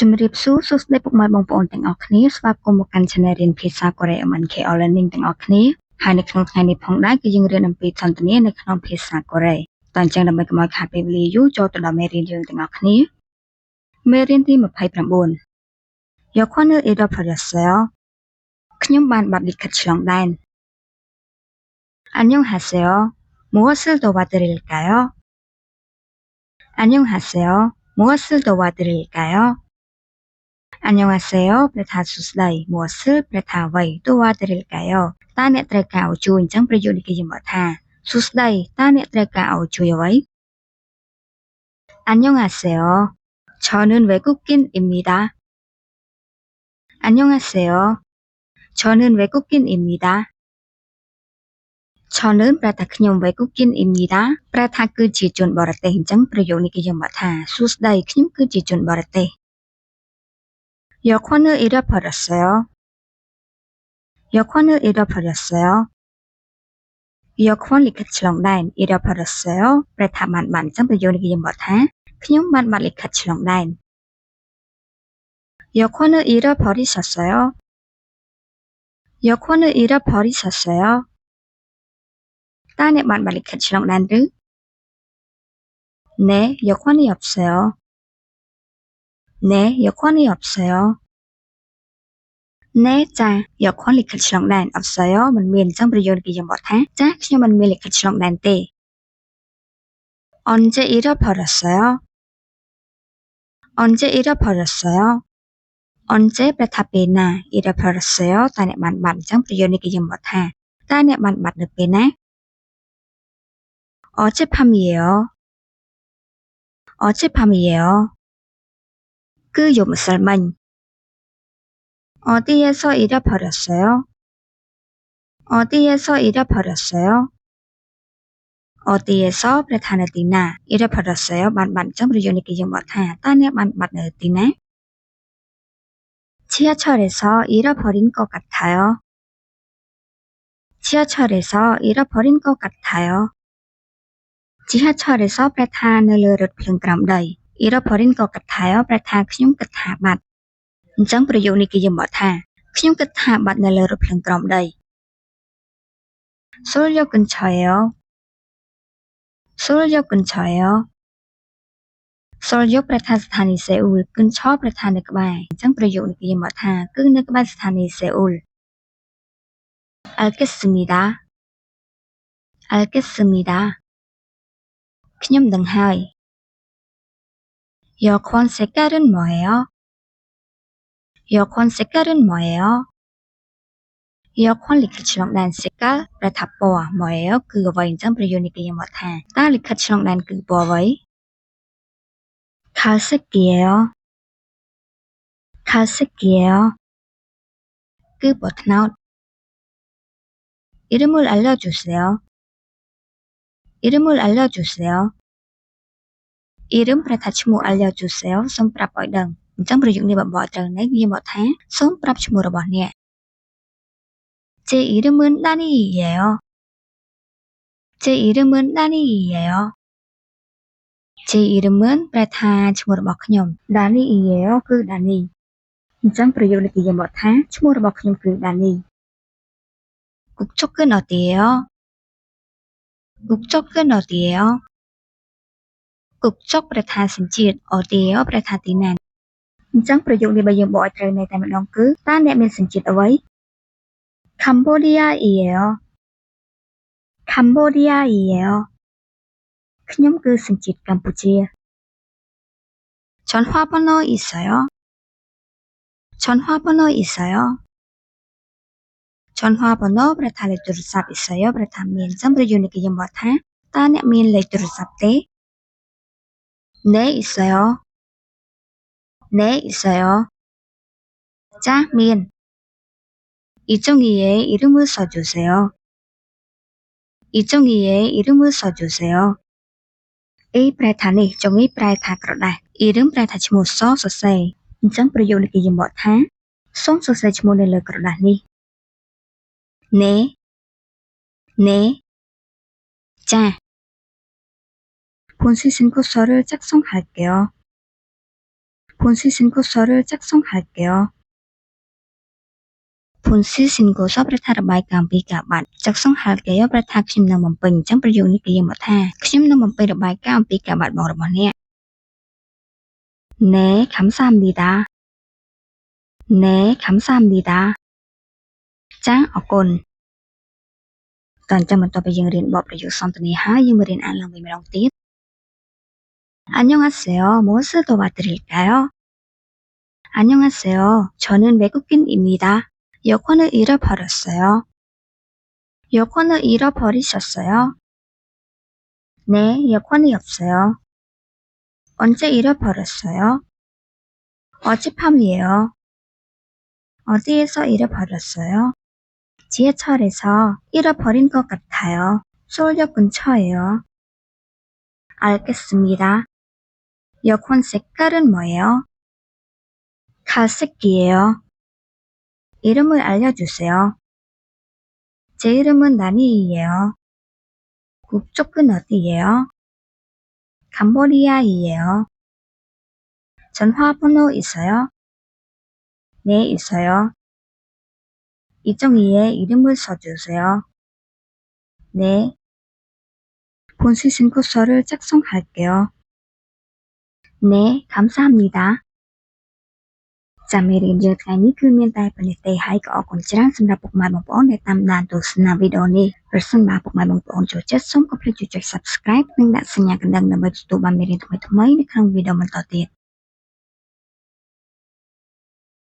ជំរាបសួរសួស្តីពុកម៉ែបងប្អូនទាំងអស់គ្នាស្វាគមន៍មកកាន់ Channel រៀនភាសាកូរ៉េ MNK Learning ទាំងអស់គ្នាហើយនៅក្នុងថ្ងៃនេះផងដែរគឺយើងរៀនអំពីសន្ទនានៅក្នុងភាសាកូរ៉េតើអញ្ចឹងដើម្បីកុំឲ្យខាតពេលវេលាយូរចូលទៅដល់មេរៀនយើងទាំងអស់គ្នាមេរៀនទី29យកខនអ៊ីរ៉ាផារ៉ាសែលខ្ញុំបានបាត់លិខិតឆ្លងដែនអានយ៉ុងហាសេអូមួសិលតវ៉ាតរិលកាយោអានយ៉ុងហាសេអូមួសិលតវ៉ាតរិលកាយោ안녕하세요ប្រថាសួស្តីមួសិលប្រថាអ្វីតួវ៉ាតរិលកាយោតើអ្នកត្រូវការឲ្យជួយអញ្ចឹងប្រយោគនេះគេយើងមកថាសួស្តីតើអ្នកត្រូវការឲ្យជួយអ្វី 안녕하세요 저는 외국인입니다 안녕하세요 저는 외국인입니다 저는 ប្រែថាខ្ញុំ 외국인입니다 ប្រែថាគឺជាជនបរទេសអញ្ចឹងប្រយោគនេះគេយើងមកថាសួស្តីខ្ញុំគឺជាជនបរទេស여권을 잃어버렸어요. 여권을 잃어버렸어요. 여권 리ಖិតឆ្លងដែន 잃어버렸어요 ប្រែថាបានអញ្ចឹងប្រយោគនេះគេយើងបកថាខ្ញុំបានបាត់លិខិតឆ្លងដែន 여권을 잃어버리셨어요. 여권을 잃어버리셨어요. តើអ្នកបានបាត់លិខិតឆ្លងដែនឬ 네, 여권이 없어요. 네, 여권이 없어요. 네, 자, 여권 리ಖិតឆ្លងដែន 없어요 មិនមានអញ្ចឹងប្រយោគគេយើងបកថាចាខ្ញុំមិនមានលិខិតឆ្លងដែនទេ 언제 잃어버렸어요? 언제 잃어버렸어요? 언제 ប្រែថាពេលណា 잃어버렸어요 តើអ្នកបានបាត់អញ្ចឹងប្រយោគនេះគេយើងបកថាតើអ្នកបានបាត់នៅពេលណា 어젯밤이에요. 어젯밤이에요. 그យប់ម្សិលមិញ 어디에서 잃어버렸어요? 어디에서 잃어버렸어요? 어디에서 ប្រែថានៅទីណា 잃어버렸어요 បានបាត់អញ្ចឹងប្រយោគនេះគេយើងបកថាតើអ្នកបានបាត់នៅទីណា 지하철에서 잃어버린 것 같아요. 지하철에서 잃어버린 것 같아요. 지하철에서 ប្រែថានៅលើរថភ្លើងក្រោមដី 잃어버린 것 같아요 ប្រែថាខ្ញុំគិតថាបាត់អញ្ចឹងប្រយោគនេះគេយើងបកថាខ្ញុំគិតថាបាត់នៅលើរថភ្លើងក្រោមដី 서울역 근처에요. 서울역 근처에요. 서울역 ប្រែថាស្ថានីយ៍សេអ៊ូល 근처 ប្រែថានៅក្បែរអញ្ចឹងប្រយោគនេះគេយើងបកថាគឺនៅក្បែរស្ថានីយ៍សេអ៊ូល 알겠습니다. 알겠습니다. ខ្ញុំដឹងហើយ 여권 색깔은 뭐예요? 여권 색깔은 뭐예요? 여권លិខិតឆ្លងដែន 색깔 ប្រែថាពណ៌ 뭐예요 គឺអ្វីអញ្ចឹងប្រយោគនេះគេយើងមកថាតើលិខិតឆ្លងដែនគឺពណ៌អ្វី 갈색이에요. 갈색이에요. គឺពណ៌ត្នោត 이름을 알려주세요. 이름을 알려주세요. 이름 ប្រែថាឈ្មោះ 알려주세요 សូមប្រាប់ឲ្យដឹងអញ្ចឹងប្រយោគនេះបើបកត្រូវនេះយើងមកថាសូមប្រាប់ឈ្មោះរបស់អ្នក 제 이름은 나니이에요. 제 이름은 나니이에요. 제 이름은 ប្រែថាឈ្មោះរបស់ខ្ញុំ 나니이에요 គឺ 나니 អញ្ចឹងប្រយោគនេះគេយើងមកថាឈ្មោះរបស់ខ្ញុំគឺ 나니 국적은 어디예요? 국적은 어디예요? 국적 ប្រែថាសញ្ជាតិ 어디예요 ប្រែថាទីណាអញ្ចឹងប្រយោគនេះបើយើងបកឲ្យត្រូវនៅតែម្ដងគឺតើអ្នកមានសញ្ជាតិអ្វី 캄보디아이에요. 캄보디아이에요. ខ្ញុំគឺសញ្ជាតិកម្ពុជា 전화번호 있어요? 전화번호 있어요? 전화번호 ប្រែថាលេខទូរស័ព្ទ 있어요 ប្រែថាមានអញ្ចឹងប្រយោគនេះគេយើងបកថាតើអ្នកមានលេខទូរស័ព្ទទេ 네 있어요. 네 있어요. 자,មាន이정희의 이름을 써주세요. 이정희의 이름을 써주세요. A ប្រែថានេះចុងនេះប្រែថាក្រដាស់ 이름 ប្រែថាឈ្មោះសសរសេរអញ្ចឹងប្រយោគនេះគេយើងបកថាសូមសរសេរឈ្មោះនៅលើក្រដាស់នេះ 네 네 자 본시 신고서를 작성할게요. 본시 신고서를 작성할게요. 본시 신고서ប្រធានរបាយការណ៍ពីការបាត់ 작성할게요 ប្រថាខ្ញុំនៅបំពេញអញ្ចឹងប្រយោគនេះគេយកមកថា ខ្ញុំនៅបំពេញរបាយការណ៍អំពីការបាត់បង់របស់អ្នក 네, 감사합니다. 네, 감사합니다. 짱, 어곤. តើអញ្ចឹងបន្ទាប់ពីយើងរៀនបទប្រយោគសន្ទនាហើយយើងមករៀនអានឡើងវិញម្ដងទៀត 안녕하세요. 무엇을 도와드릴까요? 안녕하세요. 저는 외국인입니다. 여권을 잃어버렸어요. 여권을 잃어버리셨어요? 네, 여권이 없어요. 언제 잃어버렸어요? 어젯밤이에요. 어디에서 잃어버렸어요? 지하철에서 잃어버린 것 같아요. 서울역 근처예요. 알겠습니다. 여권 색깔은 뭐예요? 갈색이에요. 이름을 알려주세요. 제 이름은 나니이에요. 국적은 어디예요? 캄보디아이에요. 전화번호 있어요? 네, 있어요. 이 종이에 이름을 써주세요. 네. 본시 신고서를 작성할게요. 네, 감사합니다. ចាំមេរៀនយើងថ្ងៃនេះគឺមានតែប៉ុណ្្នេះទេហើយក៏អរគុណច្រើនសម្រាប់ពុកម៉ែបងប្អូនដែលតាមដានទស្សនាវីដេអូនេះ ប្រសិនបើពុកម៉ែបងប្អូនចូលចិត្តសូមកុំភ្លេចចុច Subscribe និងដាក់សញ្ញាកណ្ដឹងដើម្បីទទួលបានមេរៀនថ្មីៗនៅក្នុងវីដេអូបន្តទៀត